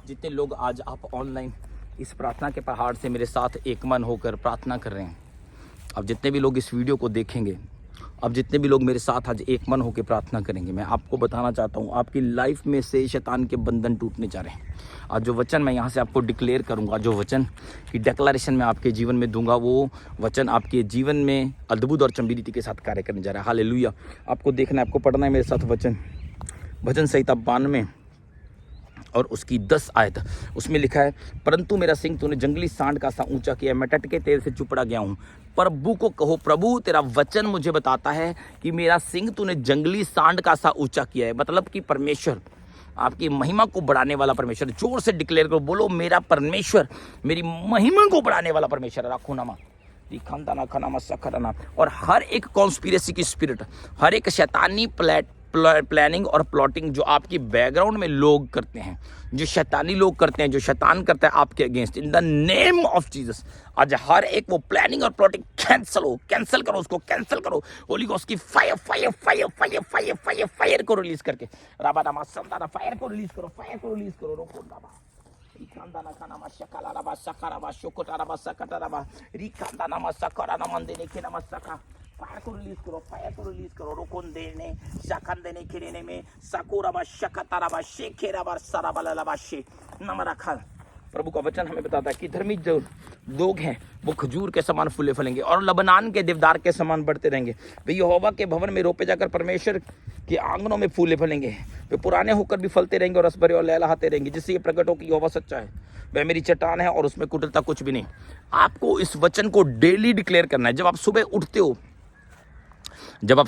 जितने लोग आज आप ऑनलाइन इस प्रार्थना के पहाड़ से मेरे साथ एक मन होकर प्रार्थना कर रहे हैं, अब जितने भी लोग इस वीडियो को देखेंगे, अब जितने भी लोग मेरे साथ आज एक मन होकर प्रार्थना करेंगे, मैं आपको बताना चाहता हूँ आपकी लाइफ में से शैतान के बंधन टूटने जा रहे हैं। आज जो वचन मैं यहाँ से आपको डिक्लेयर करूँगा, जो वचन की डिक्लेरेशन मैं आपके जीवन में दूंगा, वो वचन आपके जीवन में अद्भुत और चंबी रीति के साथ कार्य करने जा रहा है। हालेलुया। आपको देखना है, आपको पढ़ना है मेरे साथ भजन संहिता 92 और उसकी 10 आयत। उसमें लिखा है, परंतु मेरा सिंह तूने जंगली सांड का सा ऊंचा किया, मैं टटके तेल से चुपड़ा गया हूँ। प्रभु को कहो, प्रभु तेरा वचन मुझे बताता है कि मेरा सिंह तूने जंगली सांड का सा ऊंचा किया है। मतलब कि परमेश्वर, आपकी महिमा को बढ़ाने वाला परमेश्वर। जोर से डिक्लेयर करो, बोलो मेरा परमेश्वर मेरी महिमा को बढ़ाने वाला परमेश्वर। राखो नामा खाना खाना सखराना। और हर एक कॉन्स्पिरेसी की स्पिरिट, हर एक शैतानी प्लानिंग और प्लॉटिंग जो आपकी बैकग्राउंड में लोग करते हैं, जो शैतानी लोग करते हैं, जो शैतान करता है आपके against, in the name of Jesus आज हर एक वो प्लानिंग और प्लॉटिंग कैंसिल हो, कैंसिल करो, उसको कैंसिल करो। होली गॉस्ट की fire fire fire fire fire fire fire को रिलीज करके राबा संताना फायर को रिलीज करो, फायर को रिलीज करो। रोको राबा रिकांदाना खाना मशकाला राबा सकारा बा शोकोटा राबा सकटा राबा रिकांदाना मसकारा नमंदे के नमस्का। फायर को रिलीज करो, फायर को रिलीज करो। रोकोन देने शाखन देने खिरेने में सकोराबा शकताराबा शेखेराबा सराबा लबाशे नमरखा। प्रभु का वचन हमें बताता है कि धर्मी जो लोग हैं वो खजूर के समान फूले फलेंगे और लबनान के देवदार के समान बढ़ते रहेंगे। वे यहोवा के भवन में रोपे जाकर परमेश्वर के आंगनों में फूले फलेंगे। वे पुराने होकर भी फलते रहेंगे और रस भरे और लहलहाते रहेंगे, जिससे ये प्रकट हो कि यहोवा सच्चा है, वह मेरी चट्टान है और उसमें कुटिलता कुछ भी नहीं। आपको इस वचन को डेली डिक्लेयर करना है। जब आप सुबह उठते हो, जब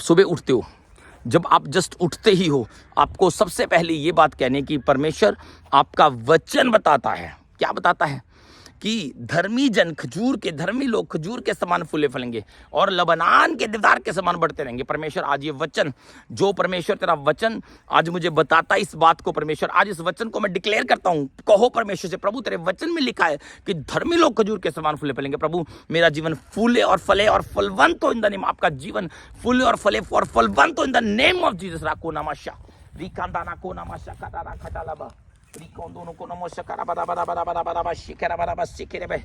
आप जस्ट उठते ही हो, आपको सबसे पहले ये बात कहनी है कि परमेश्वर आपका वचन बताता है। क्या बताता है? कि धर्मी जन धर्मी लोग खजूर के समान फूले फलेंगे और लबनान के देवदार के समान बढ़ते रहेंगे। परमेश्वर आज ये वचन, जो परमेश्वर तेरा वचन आज मुझे बताता है, इस बात को परमेश्वर आज इस वचन को मैं डिक्लेयर करता हूँ। कहो परमेश्वर से, प्रभु तेरे वचन में लिखा है कि धर्मी लोग खजूर के समान फूले फलेंगे। प्रभु मेरा जीवन फूले और फले और फलवंत हो इन द नेम, आपका जीवन फूले और फले और फलवंत हो in the name of Jesus. राको नामाशा रिकांदाना को नामाशा कटारा खटालाबा रिकोंदोनो को नमो शकरा बरा बरा बरा बरा बरा बरा शिकेरा बरा बरा शिकेरे बे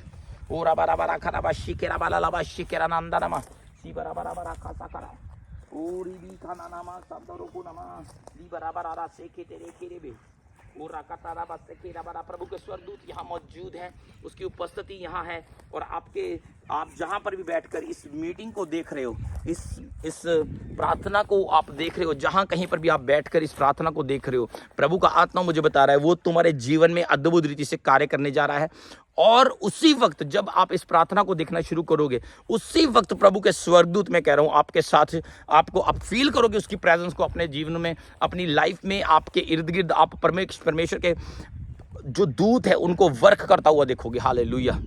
ओरा बरा बरा खरा बा शिकेरा बला लबा शिकेरा नंदनमा सी बरा बरा बरा खासा करा ओरी बी खाना नामा संतरो को नमा दी बरा बरा रा सेके तेरे केरे बे ओरा कतारा बा सेकेरा बरा। प्रभु के स्वर्गदूत यहाँ मौजूद है, उसकी उपस्थिति यहाँ है और आप जहाँ पर भी बैठकर इस मीटिंग को देख रहे हो, इस प्रार्थना को आप देख रहे हो, जहाँ कहीं पर भी आप बैठकर इस प्रार्थना को देख रहे हो, प्रभु का आत्मा मुझे बता रहा है वो तुम्हारे जीवन में अद्भुत रीति से कार्य करने जा रहा है। और उसी वक्त जब आप इस प्रार्थना को देखना शुरू करोगे, उसी वक्त प्रभु के स्वर्गदूत, मैं कह रहा हूँ, आपके साथ आपको आप फील करोगे उसकी प्रेजेंस को अपने जीवन में, अपनी लाइफ में, आपके इर्द गिर्द आप परमेश्वर के जो दूत है उनको वर्क करता हुआ देखोगे। हालेलुया।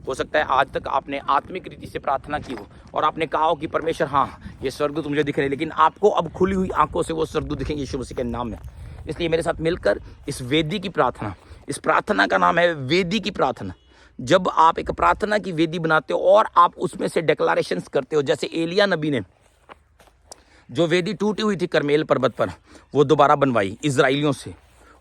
हो सकता है आज तक आपने आत्मिक रीति से प्रार्थना की हो और आपने कहा हो कि परमेश्वर हाँ ये स्वर्गदूत मुझे दिख रहे हैं, लेकिन आपको अब खुली हुई आंखों से वो स्वर्गदूत दिखेंगे यीशु मसीह के नाम में। इसलिए मेरे साथ मिलकर इस वेदी की प्रार्थना, इस प्रार्थना का नाम है वेदी की प्रार्थना। जब आप एक प्रार्थना की वेदी बनाते हो और आप उसमें से डिक्लेरेशंस करते हो, जैसे एलिया नबी ने जो वेदी टूटी हुई थी करमेल पर्वत पर, वो दोबारा बनवाई इजराइलियों से,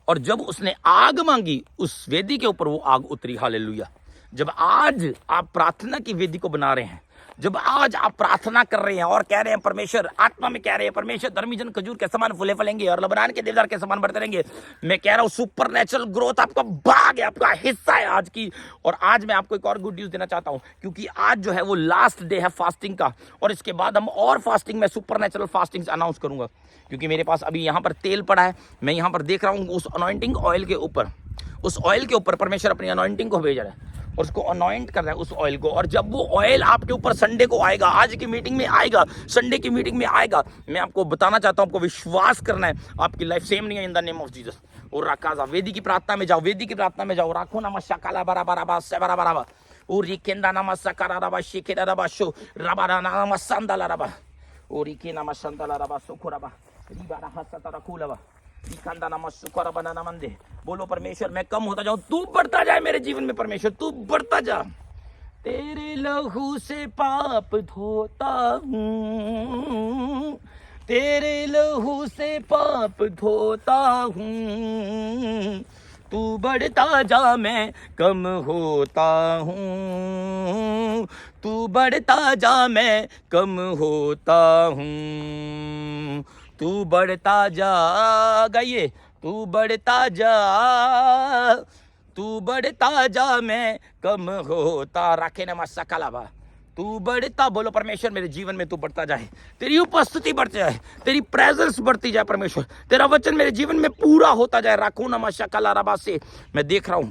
और जब उसने आग मांगी उस वेदी के ऊपर वो आग उतरी। हालेलुया। जब आज आप प्रार्थना की वेदी को बना रहे हैं, जब आज आप प्रार्थना कर रहे हैं और कह रहे हैं परमेश्वर, आत्मा में कह रहे हैं परमेश्वर धर्मी जन खजूर के समान फूले फलेंगे और लबनान के देवदार के समान बढ़ते रहेंगे, मैं कह रहा हूं सुपरनेचुरल ग्रोथ आपका भाग है, आपका हिस्सा है आज की। और आज मैं आपको एक और गुड न्यूज देना चाहता हूं, क्योंकि आज जो है वो लास्ट डे है फास्टिंग का, और इसके बाद हम और फास्टिंग में सुपरनेचुरल फास्टिंग अनाउंस करूंगा, क्योंकि मेरे पास अभी यहाँ पर तेल पड़ा है। मैं यहाँ पर देख रहा हूँ उस अनॉइंटिंग ऑयल के ऊपर, उस ऑयल के ऊपर परमेश्वर अपनी अनॉइंटिंग को भेज रहा है और उसको अनॉइंट कर रहा है उस ऑयल को। और जब वो ऑयल आपके ऊपर संडे को आएगा, आज की मीटिंग में आएगा, संडे की मीटिंग में आएगा, मैं आपको बताना चाहता हूं, आपको विश्वास करना है, आपकी लाइफ सेम नहीं है इन द नेम ऑफ जीसस। और राकाजा वेदी की प्रार्थना में जाओ, वेदी की प्रार्थना में जाओ। राखो नामा शकाला बरा बरा बा से बरा बरा बा और रिकेंदा नामा सकारा रबा शिकेरा रबा शो रबा नामा संदला रबा और रिके नामा संदला रबा सुखो रबा रिबा हसता रखूलबा रिकांदा नामा सुखरा बनाना मंदे। बोलो परमेश्वर मैं कम होता जाऊं, तू बढ़ता जाए मेरे जीवन में, परमेश्वर तू बढ़ता जा। तेरे लहू से पाप धोता हूं, तेरे लहू से पाप धोता हूँ, तू बढ़ता जा मैं कम होता हूँ, तू बढ़ता जा मैं कम होता हूँ, तू बढ़ता जा, गाइए, तू बढ़ता जा, तू बढ़ता जा मैं कम होता, राखे नमा सकलावा, तू बढ़ता, बोलो परमेश्वर मेरे जीवन में तू बढ़ता जाए, तेरी उपस्थिति बढ़ती जाए, तेरी प्रेजेंस बढ़ती जाए परमेश्वर, तेरा वचन मेरे जीवन में पूरा होता जाए। राखो नमा शकला रबा से मैं देख रहा हूं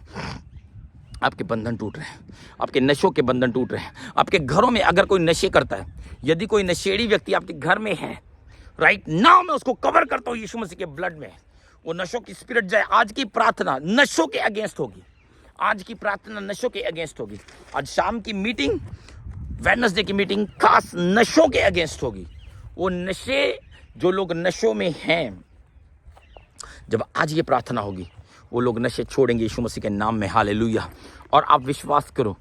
आपके बंधन टूट रहे हैं, आपके नशों के बंधन टूट रहे हैं। आपके घरों में अगर कोई नशे करता है, यदि कोई नशेड़ी व्यक्ति आपके घर में है, राइट नाउ मैं उसको कवर करता हूं यीशु मसीह के ब्लड में, वो नशों की स्पिरिट जाए। आज की प्रार्थना नशों के अगेंस्ट होगी, आज की प्रार्थना नशों के अगेंस्ट होगी। आज शाम की मीटिंग, वेडनेसडे की मीटिंग खास नशों के अगेंस्ट होगी। वो नशे, जो लोग नशों में हैं, जब आज ये प्रार्थना होगी वो लोग नशे छोड़ेंगे यीशु मसीह के नाम में, हालेलुया। और आप विश्वास करो,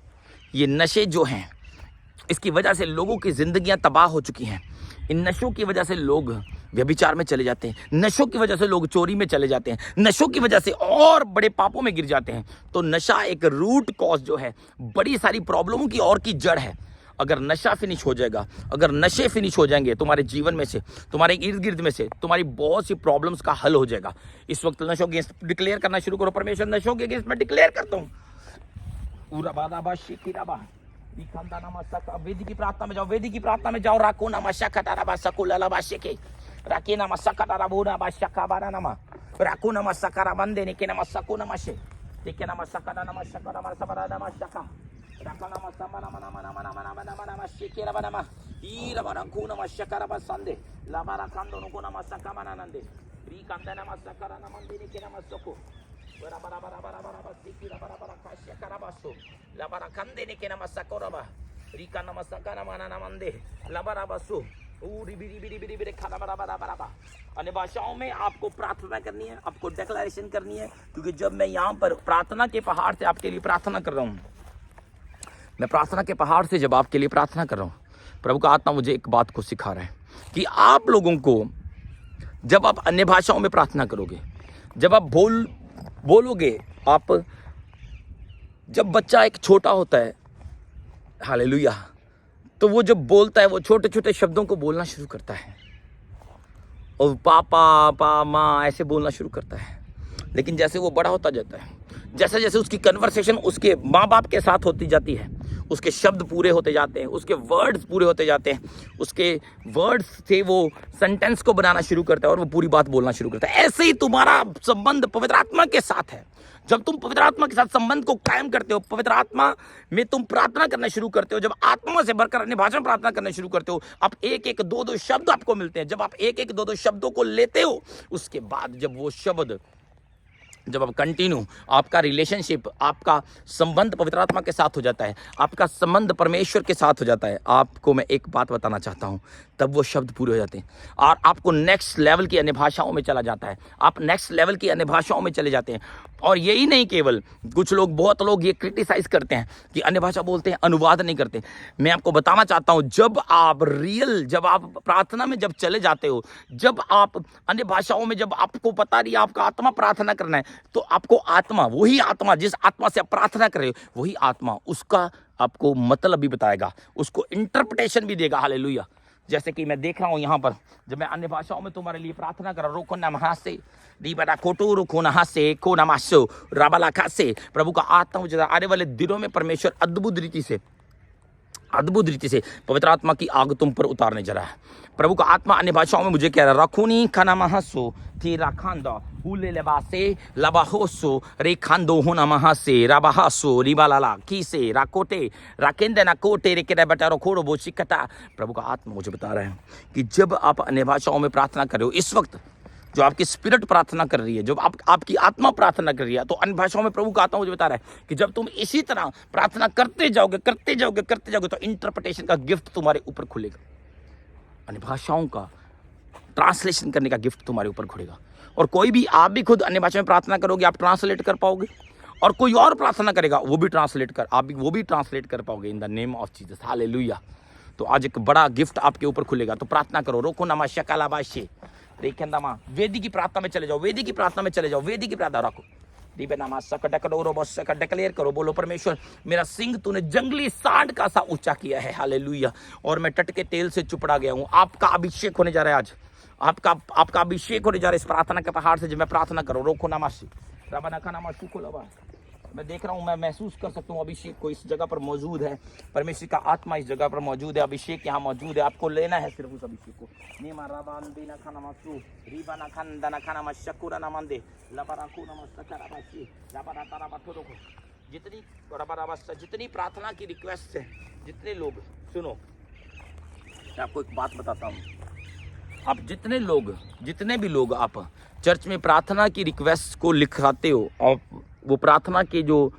ये नशे जो हैं, इसकी वजह से लोगों की जिंदगियां तबाह हो चुकी हैं। इन नशों की वजह से लोग व्यभिचार में चले जाते हैं, नशों की वजह से लोग चोरी में चले जाते हैं, नशों की वजह से और बड़े पापों में गिर जाते हैं। तो नशा एक रूट कॉज जो है, बड़ी सारी प्रॉब्लमों की और की जड़ है। अगर नशा फिनिश हो जाएगा, अगर नशे फिनिश हो जाएंगे तुम्हारे जीवन में से, तुम्हारे इर्द गिर्द में से, तुम्हारी बहुत सी प्रॉब्लम्स का हल हो जाएगा। इस वक्त नशों के अगेंस्ट डिक्लेयर करना शुरू करो। परमेश्वर नशों के अगेंस्ट मैं डिक्लेयर करता हूँ। वेदी की प्रार्थना में जाओ, वेदी की प्रार्थना में जाओ। राको नामा शकाताराबा सकुलालाबा शेके, राके नामा शकाताराबोना बा शकाबाना नामा, राको नामा सकाराबंदे ने के नामा सको नामा शे, देखे नामा सकादा नामा शकारा नामा सबरा नामा शका, राका नामा समना मना मना मना मना मना मना मना शेके रबा नामा, ई रबा रखो नामा शकाराबा संदे, लाबारा कांदो नको नामा सकामाना नंदे, री कांदा नामा सकारा नामा देने के नामा सको, बरा बरा बरा बरा बरा सिकी रबा बरा का शकाराबासो, लाबारा कांदे ने के नामा सकोराबा, री का नामा सकाना मना नामा दे, लाबारा बासो, अन्य भाषाओं में आपको प्रार्थना करनी है, आपको डिक्लेरेशन करनी है। क्योंकि जब मैं यहाँ पर प्रार्थना के पहाड़ से आपके लिए प्रार्थना कर रहा हूँ, मैं प्रार्थना के पहाड़ से जब आपके लिए प्रार्थना कर रहा हूँ, प्रभु का आत्मा मुझे एक बात को सिखा रहा है कि आप लोगों को जब आप अन्य भाषाओं में प्रार्थना करोगे, जब आप बोलोगे, आप, जब बच्चा एक छोटा होता है, हालेलुया, तो वो जब बोलता है वो छोटे छोटे शब्दों को बोलना शुरू करता है और पापा पा माँ ऐसे बोलना शुरू करता है। लेकिन जैसे वो बड़ा होता जाता है, जैसे जैसे उसकी कन्वर्सेशन उसके माँ बाप के साथ होती जाती है, उसके शब्द पूरे होते जाते हैं, उसके वर्ड्स पूरे होते जाते हैं, उसके वर्ड्स से वो सेंटेंस को बनाना शुरू करता है और वो पूरी बात बोलना शुरू करता है। ऐसे ही तुम्हारा संबंध पवित्र आत्मा के साथ है। जब तुम पवित्र आत्मा के साथ संबंध को कायम करते हो, पवित्र आत्मा में तुम प्रार्थना करना शुरू करते हो, जब आत्मा से भरकर अन्य भाषा में प्रार्थना करना शुरू करते हो, आप एक एक दो दो शब्द आपको मिलते हैं। जब आप एक एक दो दो शब्दों को लेते हो, उसके बाद जब वो शब्द, जब आप कंटिन्यू, आपका रिलेशनशिप, आपका संबंध पवित्र आत्मा के साथ हो जाता है, आपका संबंध परमेश्वर के साथ हो जाता है, आपको मैं एक बात बताना चाहता हूं, तब वो शब्द पूरे हो जाते हैं और आपको नेक्स्ट लेवल की अन्य भाषाओं में चला जाता है। आप नेक्स्ट लेवल की अन्य भाषाओं में चले जाते हैं। और यही नहीं, केवल कुछ लोग, बहुत लोग ये क्रिटिसाइज करते हैं कि अन्य भाषा बोलते हैं, अनुवाद नहीं करते। मैं आपको बताना चाहता हूं, जब आप जब आप प्रार्थना में जब चले जाते हो, जब आप अन्य भाषाओं में, जब आपको पता नहीं आपका आत्मा प्रार्थना करना है, तो आपको आत्मा, वही आत्मा जिस आत्मा से आप प्रार्थना कर रहे हो, वही आत्मा उसका आपको मतलब भी बताएगा, उसको इंटरप्रिटेशन भी देगा। हालेलुया। जैसे कि मैं देख रहा हूं यहाँ पर, जब मैं अन्य भाषाओं में तुम्हारे लिए प्रार्थना कर रहा हूं, रोको नमः से दीबड़ा कोटो रुको नहा से को नमाशो राबाला खा से, प्रभु का आत्मा मुझे आने वाले दिनों में परमेश्वर अद्भुत रीति से पवित्र आत्मा की आग तुम पर उतारने जा रहा है। प्रभु का आत्मा अन्य भाषाओं में मुझे कह रहा है, रखूनी खाना महसो थी राखांदा हुले लेबासे लबाहोसो रे खांदो होना महासे राबाहासो रिबालाला कीसे राकोटे राकेंदे ना कोटे रे केरे बटारो खोरो बोशिकटा। प्रभु का आत्मा मुझे बता रहा है कि जब आप अन्य भाषाओं में प्रार्थना कर रहे हो, इस वक्त जो आपकी स्पिरिट प्रार्थना कर रही है, जो आपकी आत्मा प्रार्थना कर रही है, तो अन्य भाषाओं में प्रभु का आत्मा मुझे बता रहा है कि जब तुम इसी तरह प्रार्थना करते जाओगे तो इंटरप्रिटेशन का गिफ्ट तुम्हारे ऊपर खुलेगा। अन्य भाषाओं का ट्रांसलेशन करने का गिफ्ट तुम्हारे ऊपर खुलेगा। और कोई भी, आप भी खुद अन्य भाषा में प्रार्थना करोगे, आप ट्रांसलेट कर पाओगे, और कोई और प्रार्थना करेगा वो भी ट्रांसलेट कर पाओगे इन the name of Jesus. Hallelujah. तो आज एक बड़ा गिफ्ट आपके ऊपर खुलेगा। तो प्रार्थना करो, रोको नमा शकालाबाशी रेखंदामा, वेदी की प्रार्थना में चले जाओ, वेदी की प्रार्थना में चले जाओ, वेदी की प्रार्थना रखो। डिक्लेयर करो, बोलो परमेश्वर मेरा सिंह तूने जंगली सांड का सा ऊंचा किया है, हालेलुया, और मैं टटके तेल से चुपड़ा गया हूं। आपका अभिषेक होने जा रहा है आज, आपका अभिषेक होने जा रहा है इस प्रार्थना के पहाड़ से। जब मैं प्रार्थना करूं, रोको नामाशी रबा नखा नामाशु को लबा, मैं देख रहा हूं, मैं महसूस कर सकता हूं अभिषेक को इस जगह पर मौजूद है। परमेश्वर का आत्मा इस जगह पर मौजूद है, अभिषेक यहाँ मौजूद है। आपको लेना है सिर्फ उस अभिषेक को। नीमा रबान देना खाना मसू रीबा ना खान दाना खाना मशकुरा ना मंदे लबराकू नमस्तकरा बाशी लबरा तारा बाठो रोको। जितनी प्रार्थना की रिक्वेस्ट है, जितने लोग, सुनो मैं आपको एक बात बताता हूँ, आप जितने भी लोग आप चर्च में प्रार्थना की रिक्वेस्ट को लिखाते हो, और वो प्रार्थना के जो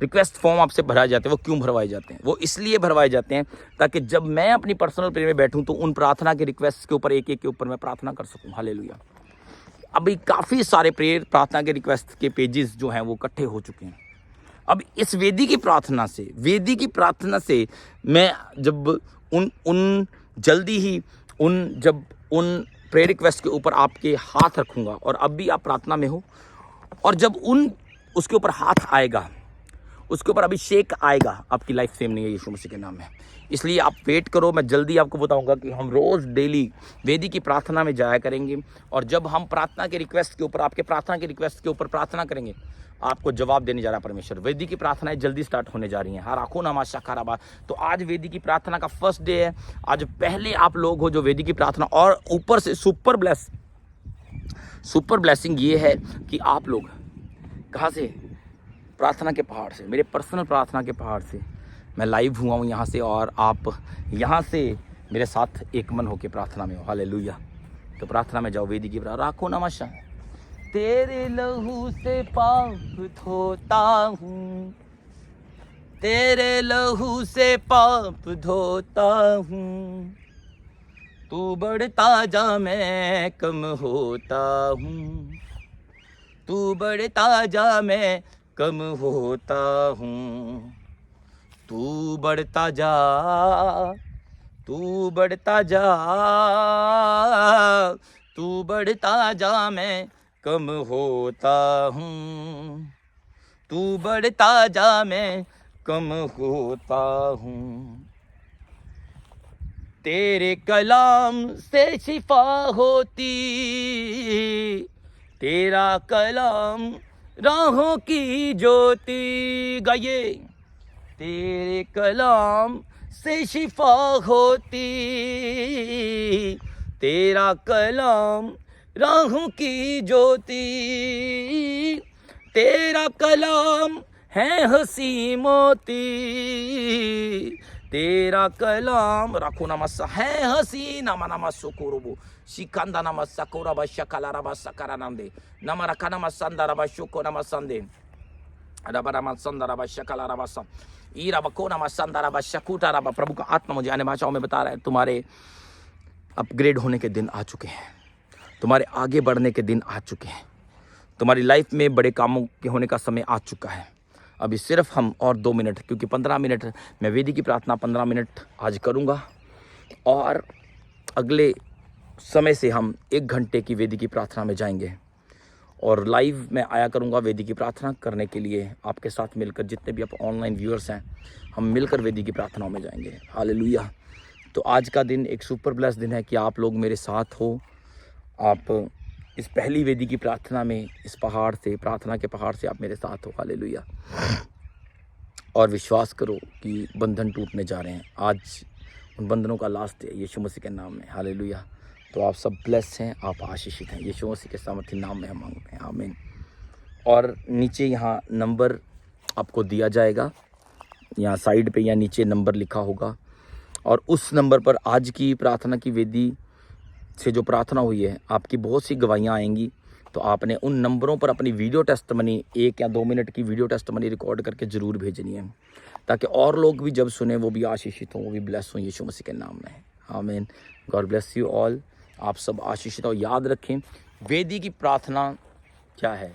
रिक्वेस्ट फॉर्म आपसे भराए जाते हैं, वो क्यों भरवाए जाते हैं? वो इसलिए भरवाए जाते हैं ताकि जब मैं अपनी पर्सनल प्रेयर में बैठूं तो उन प्रार्थना के रिक्वेस्ट के ऊपर एक एक के ऊपर मैं प्रार्थना कर सकूं। हालेलुया। अभी काफ़ी सारे प्रेयर प्रार्थना के रिक्वेस्ट के पेजेस जो हैं वो इकट्ठे हो चुके हैं। अब इस वेदी की प्रार्थना से मैं जब जब उन प्रेयर रिक्वेस्ट के ऊपर आपके हाथ रखूंगा, और अब भी आप प्रार्थना में हो, और जब उसके ऊपर हाथ आएगा, उसके ऊपर अभिषेक आएगा, आपकी लाइफ सेम नहीं है यीशु मसीह के नाम में। इसलिए आप वेट करो, मैं जल्दी आपको बताऊंगा कि हम रोज़ डेली वेदी की प्रार्थना में जाया करेंगे, और जब हम प्रार्थना के रिक्वेस्ट के ऊपर, आपके प्रार्थना के रिक्वेस्ट के ऊपर प्रार्थना करेंगे, आपको जवाब देने जा रहा है परमेश्वर। वेदी की प्रार्थनाएं जल्दी स्टार्ट होने जा रही हैं। हर आँखों नमा शकाराबा। तो आज वेदी की प्रार्थना का फर्स्ट डे है। आज पहले आप लोग हो जो वेदी की प्रार्थना, और ऊपर से सुपर ब्लेसिंग ये है कि आप लोग कहाँ से? प्रार्थना के पहाड़ से, मेरे पर्सनल प्रार्थना के पहाड़ से मैं लाइव हुआ हूँ यहाँ से, और आप यहाँ से मेरे साथ एक मन होकर प्रार्थना में हो। हालेलुया। तो प्रार्थना में जाओ, वेदी की प्रार्थना। राखो नमस्कार। तेरे लहू से पाप धोता हूँ, तेरे लहू से पाप धोता हूँ, तू बढ़ता जा मैं कम होता हूँ, तू बढ़ता जा मैं कम होता हूँ, तू बढ़ता जा, तू बढ़ता जा, तू बढ़ता जा मैं कम होता हूँ, तू बढ़ता जा मैं कम होता हूँ। तेरे कलाम से शिफा होती, तेरा कलाम राहों की ज्योति। गाइए। तेरे कलाम से शिफा होती, तेरा कलाम राहों की ज्योति, तेरा कलाम है हंसी मोती, तेरा कलाम रखो नमस्सा है हंसी नमा नमस्सुकुरुबु शिकंदा नमस्सा कोरबा शकला रबा सकरा नंदे नमा रखा नमस्संदा रबा शुको नमस्संदे रबा नमस्संदा रबा शकला रबा सम ई रबा को नमस्संदा रबा शकुटा रबा। प्रभु का आत्मा मुझे अन्य भाषाओं में बता रहा है, तुम्हारे अपग्रेड होने के दिन आ चुके हैं, तुम्हारे आगे बढ़ने के दिन आ चुके हैं, तुम्हारी लाइफ में बड़े कामों के होने का समय आ चुका है। अभी सिर्फ हम और 2 मिनट, क्योंकि 15 मिनट मैं वेदी की प्रार्थना 15 मिनट आज करूंगा, और अगले समय से हम 1 घंटे की वेदी की प्रार्थना में जाएंगे, और लाइव मैं आया करूंगा वेदी की प्रार्थना करने के लिए आपके साथ मिलकर। जितने भी आप ऑनलाइन व्यूअर्स हैं, हम मिलकर वेदी की प्रार्थनाओं में जाएंगे। हालेलुया। तो आज का दिन एक सुपर ब्लेस दिन है कि आप लोग मेरे साथ हो, आप इस पहली वेदी की प्रार्थना में, इस पहाड़ से, प्रार्थना के पहाड़ से आप मेरे साथ हो। हालेलुया। और विश्वास करो कि बंधन टूटने जा रहे हैं। आज उन बंधनों का लास्ट है यीशु मसीह के नाम में। हालेलुया। तो आप सब ब्लेस हैं, आप आशीषित हैं। यीशु मसीह के सामर्थ्य नाम में हम मांगते हैं, आमीन। और नीचे यहाँ नंबर आपको दिया जाएगा, यहाँ साइड पे या नीचे नंबर लिखा होगा, और उस नंबर पर आज की प्रार्थना की वेदी से जो प्रार्थना हुई है, आपकी बहुत सी गवाहियाँ आएंगी। तो आपने उन नंबरों पर अपनी वीडियो टेस्टमनी 1 या 2 मिनट की वीडियो टेस्टमनी रिकॉर्ड करके ज़रूर भेजनी है, ताकि और लोग भी जब सुने वो भी आशीषित हों, वो भी ब्लेस हों यीशु मसीह के नाम में। आमीन। God bless you all. आप सब आशीषित हो। याद रखें, वेदी की प्रार्थना क्या है?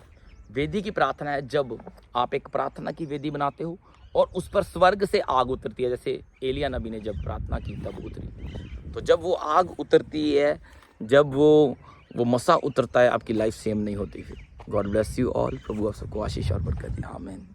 वेदी की प्रार्थना है जब आप एक प्रार्थना की वेदी बनाते हो और उस पर स्वर्ग से आग उतरती है, जैसे एलिया नबी ने जब प्रार्थना की तब उतरी। तो जब वो आग उतरती है, जब वो मसा उतरता है, आपकी लाइफ सेम नहीं होती फिर। God bless you all. प्रभु आप सबको आशीष और बरकत दे। आमीन।